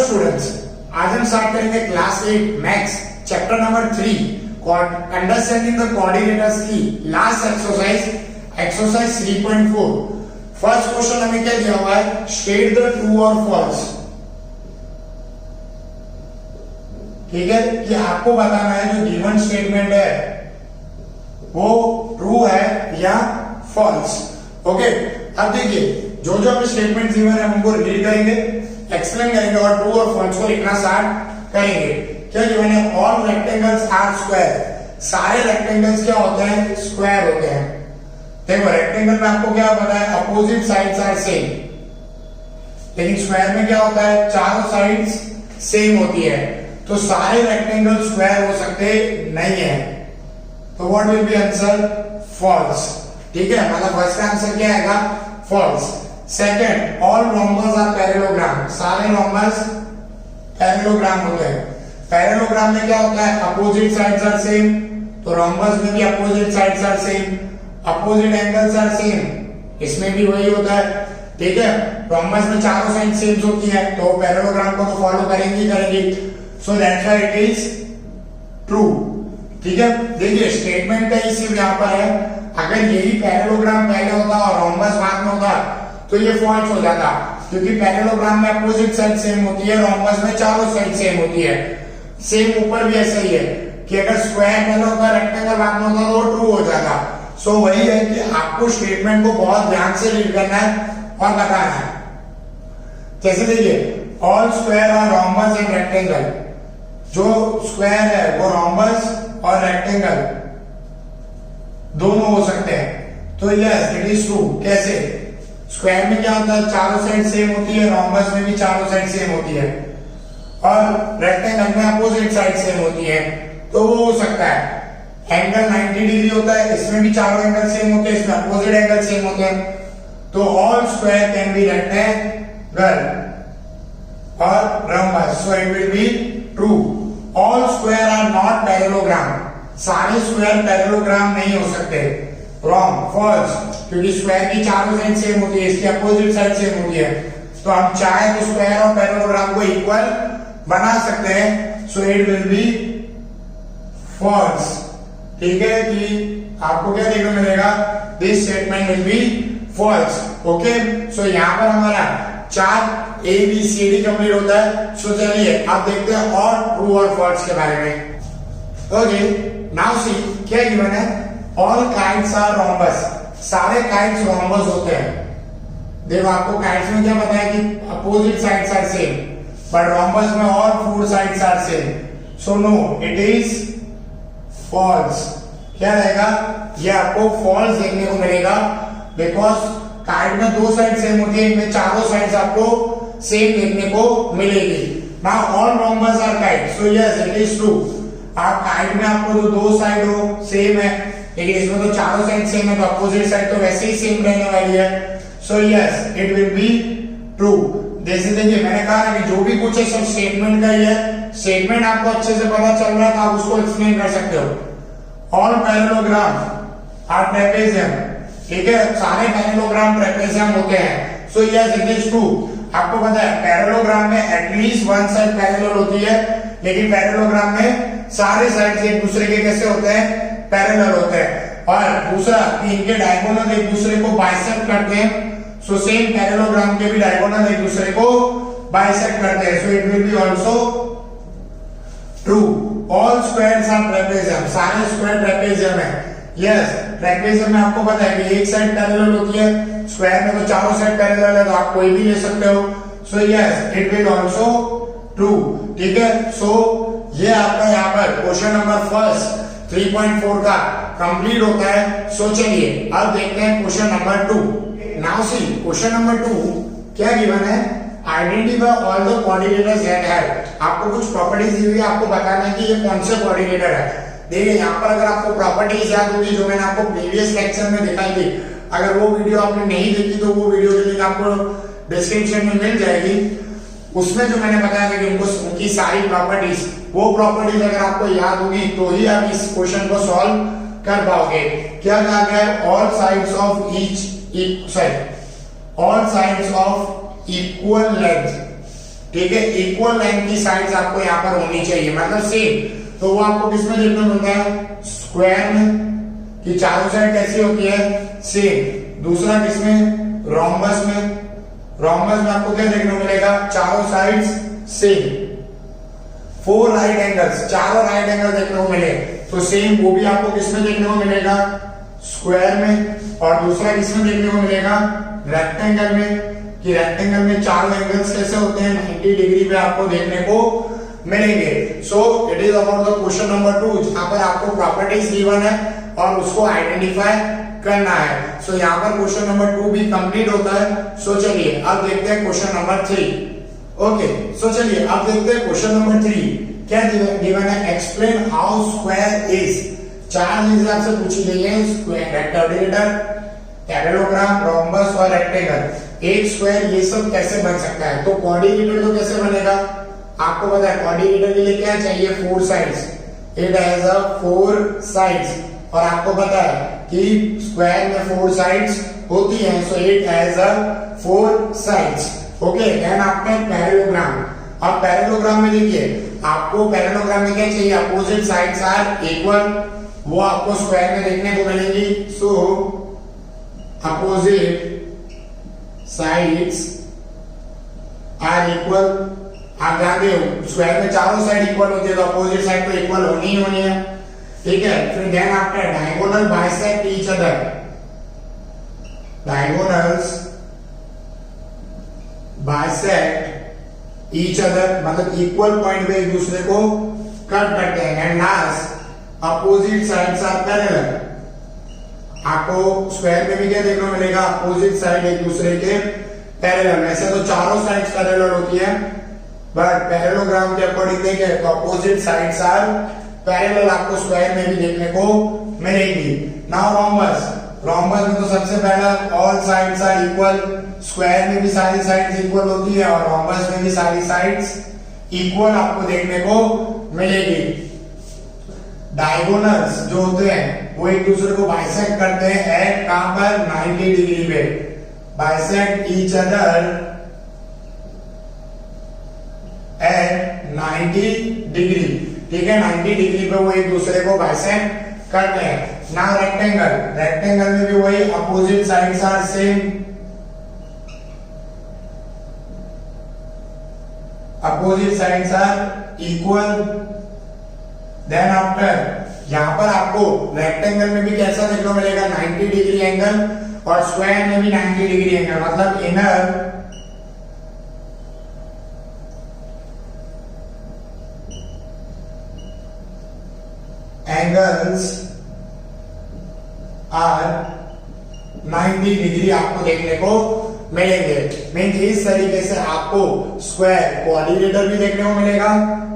Students, आज हम start करेंगे class 8 maths chapter number 3 understanding the coordinators की लास्ट एक्सरसाइज 3.4। फर्स्ट क्वेश्चन हमें क्या दिया हुआ है, स्टेट द ट्रू और फॉल्स। ठीक है, कि आपको बताना है जो गिवन स्टेटमेंट है वो ट्रू है या फॉल्स। ओके, अब देखिए जो जो हमें स्टेटमेंट गिवन है हमको रीड करेंगे, एक्सप्लेन करेंगे और ट्रू और फॉल्स को लिखना स्टार्ट करेंगे। क्या गिवन है, ऑल रेक्टेंगल्स आर स्क्वायर। सारे रेक्टेंगल्स क्या होते हैं, स्क्वायर होते हैं। देखो रेक्टेंगल में आपको क्या पता है, अपोजिट साइड्स आर सेम, लेकिन स्क्वायर में क्या होता है, चारों साइड्स सेम होती है। तो सारे रेक्टेंगल स्क्वायर हो सकते नहीं है, तो what will be answer, false. ठीक है, मतलब फर्स्ट का आंसर क्या आएगा, false. Second, all rhombus are parallelogram. सारे रोम्बस पैरेललोग्राम होते हैं। पैरेललोग्राम में क्या होता है, अपोजिट साइड्स आर सेम, तो रोम्बस में भी opposite sides are same, opposite angles are same, इसमें भी वही होता है। ठीक है, रोम्बस में चारों साइड सेम होती है, तो पैरेललोग्राम को तो फॉलो करेंगी करेंगी। सो that's why it is true. ठीक है, देखिए स्टेटमेंट का ही सिर्फ यहाँ पर है, अगर यही पैरेललोग्राम पहले होता और रोम्बस बाद में होता तो ये फॉल्स हो जाता, क्योंकि पैरेललोग्राम में अपोजिट साइड सेम होती है, रोम्बस में चारों साइड सेम होती है। सेम ऊपर भी ऐसा ही है कि अगर स्क्वायर पहले होता, रेक्टेंगल बाद में होता तो वो ट्रू हो जाता। सो वही है कि आपको स्टेटमेंट को बहुत ध्यान से रीड करना है और बताना है। जैसे देखिए, all square are rhombus and rectangle. जो स्क्वायर है वो रोम्बस और रेक्टेंगल दोनों हो सकते हैं, तो यस इट इज ट्रू। कैसे, स्क्वायर में क्या होता है, चारों साइड सेम होती है, रोम्बस में भी चारों साइड सेम होती है, और रेक्टेंगल में अपोजिट साइड सेम होती है, तो वो हो सकता है। एंगल 90 डिग्री होता है, इसमें भी चारों एंगल सेम होते हैं, इसमें अपोजिट एंगल सेम होते हैं, तो all square can be rectangle और rhombus, so it will be true. All square are not parallelogram. सारे स्क्वायर पैरेललोग्राम नहीं हो सकते, रॉन्ग, फॉल्स, क्योंकि स्क्वायर की चारों साइड सेम होती है, इसकी अपोजिट साइड सेम होती है, तो हम चाहे तो स्क्वायर और पैरेललोग्राम को इक्वल बना सकते हैं। So it will be false. ठीक है, कि आपको क्या देखने मिलेगा, this statement will be false. Okay, so यहाँ पर हमारा 4 ABCD कंप्लीट होता है। सो चलिए अब देखते हैं और ट्रू और फॉल्स के बारे में। ओके, नाउ सी क्या गिवन है, ऑल काइट्स आर रोम्बस। सारे काइट्स रोम्बस होते हैं। देखो आपको काइट्स में क्या पता है कि opposite sides are same, but rhombus में all 4 sides are same, so no it is false. क्या रहेगा, ये आपको फॉल्स देखने को मिलेगा, बिकॉज काइट में 2 साइड सेम होती है, इनमें चारों साइड्स आपको सेम देखने को मिलेगी। Now all rhombus are kite, so yes it is true. आप काइट में आपको जो 2 साइड हो सेम है, लेकिन इसमें तो चारों साइड सेम है, तो अपोजिट साइड तो वैसे ही सेम रहने वाली है। सो yes it will be true. जैसे देखिए मैंने कहा ना कि जो भी कुछ है सब स्टेटमेंट का ही है, स्टेटमेंट आपको अच्छे से पता चल रहा है तो आप उसको एक्सप्लेन कर सकते हो। All parallelogram are trapezium. ठीक है, सारे पैरेललोग्राम ट्रेपेजियम होते हैं। So yes it is true. आपको पता है पैरेललोग्राम में एटलीस्ट 1 साइड पैरेलल होती है, लेकिन पैरेललोग्राम में सारे साइड एक दूसरे के कैसे होते हैं, पैरेलल होते हैं। और दूसरा कि इनके डायगोनल एक दूसरे को बाइसेक्ट करते हैं, सो सेम पैरेललोग्राम के भी डायगोनल एक दूसरे को बाइसेक्ट करते हैं, so it will be also true. All squares are trapezium. सारे स्क्वायर ट्रेपेजियम है। यस, ट्रेपेजियम में आपको पता है कि एक साइड पैरेलल होती है, स्क्वायर में तो चारों साइड पैरेलल है, तो आप कोई भी ले सकते हो। सो yes it will also true. ठीक है, सो ये आपका यहाँ पर क्वेश्चन नंबर फर्स्ट 3.4 का कंप्लीट होता है। सो चलिए अब देखते हैं question number 2। Now see question number 2 क्या गिवन है, identify all the coordinators that have. आपको कुछ प्रॉपर्टीज दी हुई है, आपको बताना है कि ये कौन से कोऑर्डिनेटर है। देखिए यहाँ पर अगर आपको प्रॉपर्टीज याद होगी जो मैंने आपको प्रीवियस लेक्चर में दिखाई थी, अगर वो वीडियो आपने नहीं देखी तो वो वीडियो की लिंक आपको डिस्क्रिप्शन में मिल जाएगी। उसमें जो मैंने बताया था कि उनकी सारी प्रॉपर्टीज, वो प्रॉपर्टीज अगर आपको याद होगी तो ही आप इस क्वेश्चन को सॉल्व कर पाओगे। क्या कहा गया है, all sides of all sides of equal length. ठीक है, इक्वल लेंथ की साइड्स आपको यहाँ पर होनी चाहिए, मतलब सेम। तो वो आपको किसमें देखने को मिलता है, स्क्वायर में, कि चारों साइड कैसी होती है, सेम। दूसरा किसमें, रोम्बस में। रोम्बस में आपको क्या देखने को मिलेगा, चारों साइड्स सेम। 4 राइट एंगल्स, चारों राइट एंगल देखने को मिले तो सेम, वो भी आपको किसमें देखने को मिलेगा, स्क्वायर में। और दूसरा किसमें देखने को मिलेगा, रेक्टेंगल में, कि रेक्टेंगल में चारों एंगल्स कैसे होते हैं, 90 डिग्री पे आपको देखने को मिलेंगे। So it is about the question number 2, जहां पर आपको प्रॉपर्टीज गिवन है और उसको आइडेंटिफाई करना है। सो यहाँ पर क्वेश्चन नंबर 2 भी कंप्लीट होता है। सो चलिए अब देखते हैं क्वेश्चन नंबर 3। ओके, सो चलिए अब देखते हैं क्वेश्चन नंबर 3 क्या गिवन है, एक्सप्लेन हाउ स्क्वायर इज। 4 चीजें आपसे पूछी गई है, स्क्वायर, रेक्टेंगुलर, पैरेललोग्राम, रोम्बस और रेक्टेंगल। एक स्क्वायर ये सब कैसे बन सकता है, तो क्वाड्रिलेटरल तो कैसे बनेगा, आपको पता है क्वाड्रिलेटरल के लिए क्या चाहिए, 4 sides, it has a 4 sides. और आपको पता है कि स्क्वायर में 4 साइड्स होती हैं, so it has a 4 sides. Okay, then आपका पैरेललोग्राम। अब पैरेललोग्राम में देखिए, आपको पैरेललोग्राम में क्या चाहिए, अपोजिट साइड्स आर इक्वल, वो आपको स्क्वायर में देखने को मिलेंगी। So opposite sides are equal. आप जानते हो स्क्वायर में चारों साइड इक्वल होती है, तो अपोजिट साइड तो इक्वल होनी ही होनी है, ठीक है। फिर then after diagonal bisect each other, diagonals bisect each other, मतलब इक्वल पॉइंट पे एक दूसरे को कट करते हैं। And last opposite sides are parallel. आपको स्क्वायर में भी क्या देखने को मिलेगा, अपोजिट साइड एक दूसरे के पैरेलल। वैसे तो चारों साइड्स पैरेलल होती है, बट पैरेललोग्राम के अकॉर्डिंग देखें तो अपोजिट साइड्स आर पैरेलल आपको स्क्वायर में भी देखने को मिलेगी। नाउ रोम्बस, रोम्बस में तो सबसे पहला all sides are equal, square में भी सारी साइड्स इक्वल होती है और रोम्बस में भी सारी साइड्स इक्वल आपको देखने को मिलेगी। डायगोनल्स जो होते हैं वो एक दूसरे को बाइसेक्ट करते हैं एट कहां पर, 90 डिग्री पे, bisect each other at 90 degree, ठीक है। 90 डिग्री पे वो एक दूसरे को बाइसेक्ट करते हैं। नाउ रेक्टेंगल, रेक्टेंगल में भी वही opposite sides are same, opposite sides are equal. Then after यहां पर आपको रेक्टेंगल में भी कैसा देखने को मिलेगा, 90 डिग्री एंगल, और स्क्वायर में भी 90 डिग्री एंगल, मतलब इनर एंगल्स आर 90 डिग्री आपको देखने को मिलेंगे। मीन्स इस तरीके से आपको स्क्वायर, क्वाड्रिलेटरल भी देखने को मिलेगा,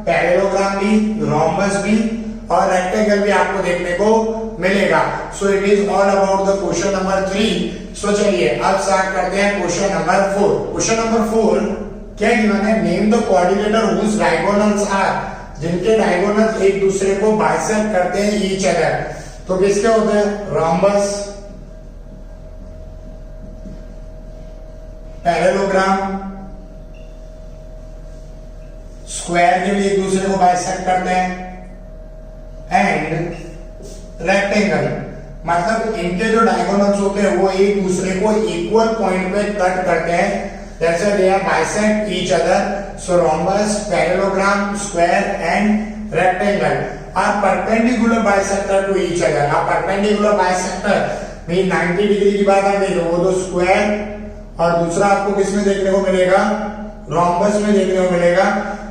पैरेललोग्राम भी, रोम्बस भी और रेक्टेंगल भी आपको देखने को मिलेगा। सो it is all about the question number 3। सो चलिए अब स्टार्ट करते हैं क्वेश्चन नंबर 4। क्वेश्चन नंबर 4 क्या गिवन है, name the quadrilateral whose diagonals are, जिनके डायगोनल्स एक दूसरे को बाइसेक्ट करते हैं ईच अदर। तो किसके होते हैं, रोम्बस, पैरेललोग्राम, स्क्वायर के भी एक दूसरे को बाइसेक्ट करते हैं, एंड रेक्टेंगल, मतलब इनके जो डायगोनल्स होते हैं वो एक दूसरे को इक्वल पॉइंट पे कट करते हैं, that's why they are bisect each other. So rhombus, parallelogram, square and rectangle are perpendicular bisector to each other. अब perpendicular bisector mean 90 डिग्री की बात आ गई, तो वो तो स्क्वायर और दूसरा आपको किसमें देखने को मिलेगा, रोम्बस में देखने को मिलेगा।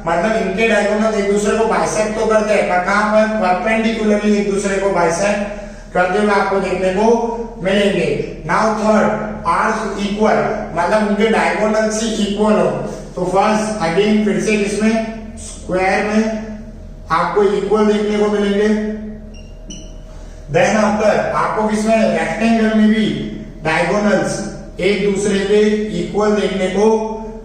मतलब इनके डायगोनल एक दूसरे को बाइसेक्ट तो करते हैं, पर कहां पर, परपेंडिकुलरली एक दूसरे को बाइसेक्ट करते हुए आपको देखने को मिलेंगे। नाउ थर्ड, आर्क इक्वल, मतलब उनके डायगोनल से इक्वल हो। तो फर्स्ट अगेन फिर से किसमें, स्क्वायर में आपको इक्वल देखने को मिलेंगे। देन आफ्टर आपको किसमें, रेक्टेंगल में भी डायगोनल्स एक दूसरे के इक्वल देखने को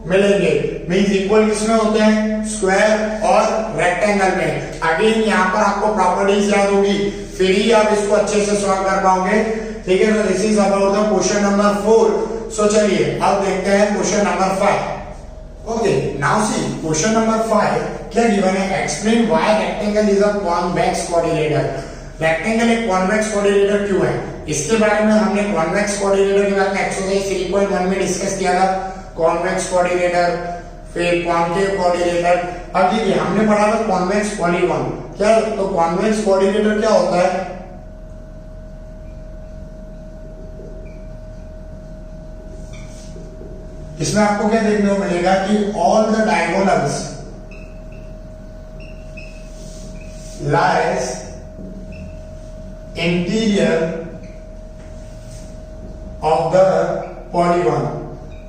मिलेंगे। मींस इक्वल किसमें होते हैं, स्क्वायर और रेक्टेंगल में। अगेन यहाँ पर आपको प्रॉपर्टीज याद होगी, फिर ही आप इसको अच्छे से सॉल्व कर पाओगे, ठीक है। तो this is about the question number 4। सो चलिए अब देखते हैं question number 5। Okay, now see question number 5 क्या गिवन है, explain why rectangle is a convex quadrilateral। Rectangle एक कॉन्वेक्स क्वाड्रिलेटरल क्यों है, इसके बारे में हमने कॉन्वेक्स क्वाड्रिलेटरल के बारे में एक्सरसाइज 3.1 में डिस्कस किया था। कॉन्वेक्स क्वाड्रिलेटरल, फिर कॉन्केव क्वाड्रिलेटरल। अब देखिए हमने पढ़ा था कॉन्वेक्स पॉलीगॉन। क्या तो कॉन्वेक्स क्वाड्रिलेटरल क्या होता है, इसमें आपको क्या देखने को मिलेगा कि all the diagonals lies interior of the polygon.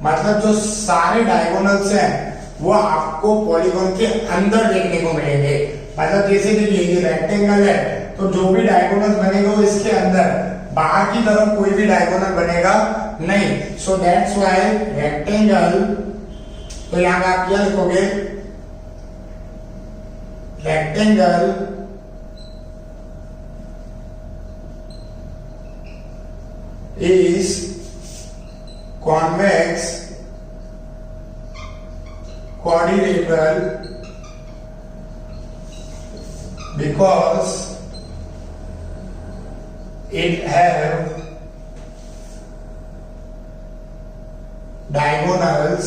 मतलब जो सारे डायगोनल्स हैं वो आपको पॉलीगॉन के अंदर देखने को मिलेंगे। मतलब जैसे देखिए ये रेक्टेंगल है तो जो भी डायगोनल बनेगा वो इसके अंदर, बाहर की तरफ कोई भी डायगोनल बनेगा नहीं। सो दैट्स व्हाई रेक्टेंगल, तो यहां आप क्या लिखोगे, rectangle is convex quadrilateral because it have diagonals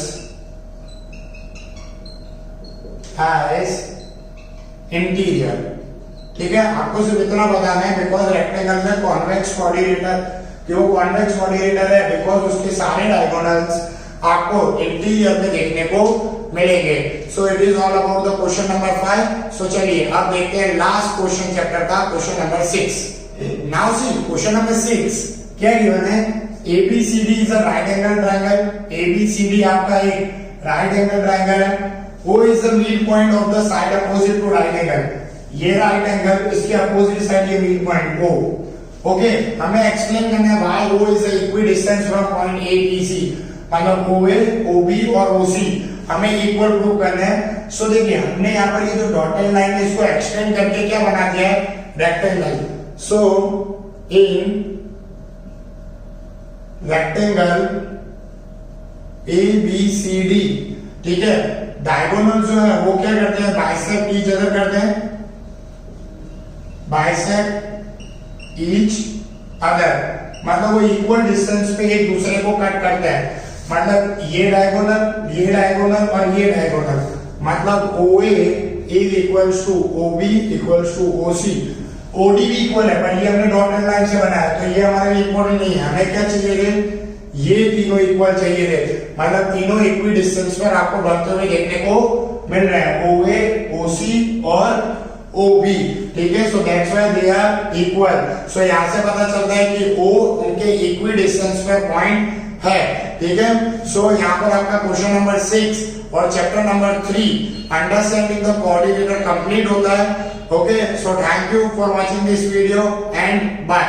as interior। ठीक है, आपको सिर्फ इतना बताना है बिकॉज रेक्टेंगल में कॉन्वेक्स क्वाड्रिलेटरल, कि वो कॉन्वेक्स क्वाड्रिलेटरल है बिकॉज उसके सारे डायगोनल्स आपको इंटीरियर में देखने को मिलेंगे। So it is all about the question number 5। So चलिए अब देखते हैं लास्ट क्वेश्चन चैप्टर का, question number 6। Now see question number 6 क्या गिवन है, ABCD is a right angle triangle. ABCD आपका एक राइट एंगल ट्रायंगल है। O is the mid point of the side opposite to right angle. ये right angle, इसके opposite side ये mid point O। Okay, हमें explain करना है why O is equi distance from point A B C। मतलब OA, OB और OC हमें equal prove करना है। सो देखिए हमने यहाँ पर ये जो डॉटेड लाइन है इसको एक्सटेंड करके क्या बना दिया है, rectangle. So in rectangle ABCD, ठीक है, डायगोनल जो है वो क्या करते हैं, बाइसेक्ट ईच अदर करते हैं, बाइसेक्ट ईच अदर। मतलब वो इक्वल डिस्टेंस पे एक दूसरे को कट करते हैं। मतलब ये डायगोनल, ये डायगोनल और ये डायगोनल, मतलब OA is equals to OB equals to OC। OD भी इक्वल है पर ये हमने डॉटेड लाइन से बनाया तो ये हमारे लिए इक्वल नहीं है। हमें क्या चाहिए थे, ये तीनों इक्वल चाहिए थे। मतलब तीनों इक्वी डिस्टेंस पर आपको बढ़ते हुए देखने को मिल रहे हैं, OA, OC और OB। ठीक है, so that's why they are equal. So यहां से पता चलता है कि O उनके इक्वी डिस्टेंस पे पॉइंट है। ठीक है, सो यहां पर आपका क्वेश्चन नंबर 6 और chapter number 3 understanding the coordinator complete होता है। Okay, so thank you for watching this video and bye.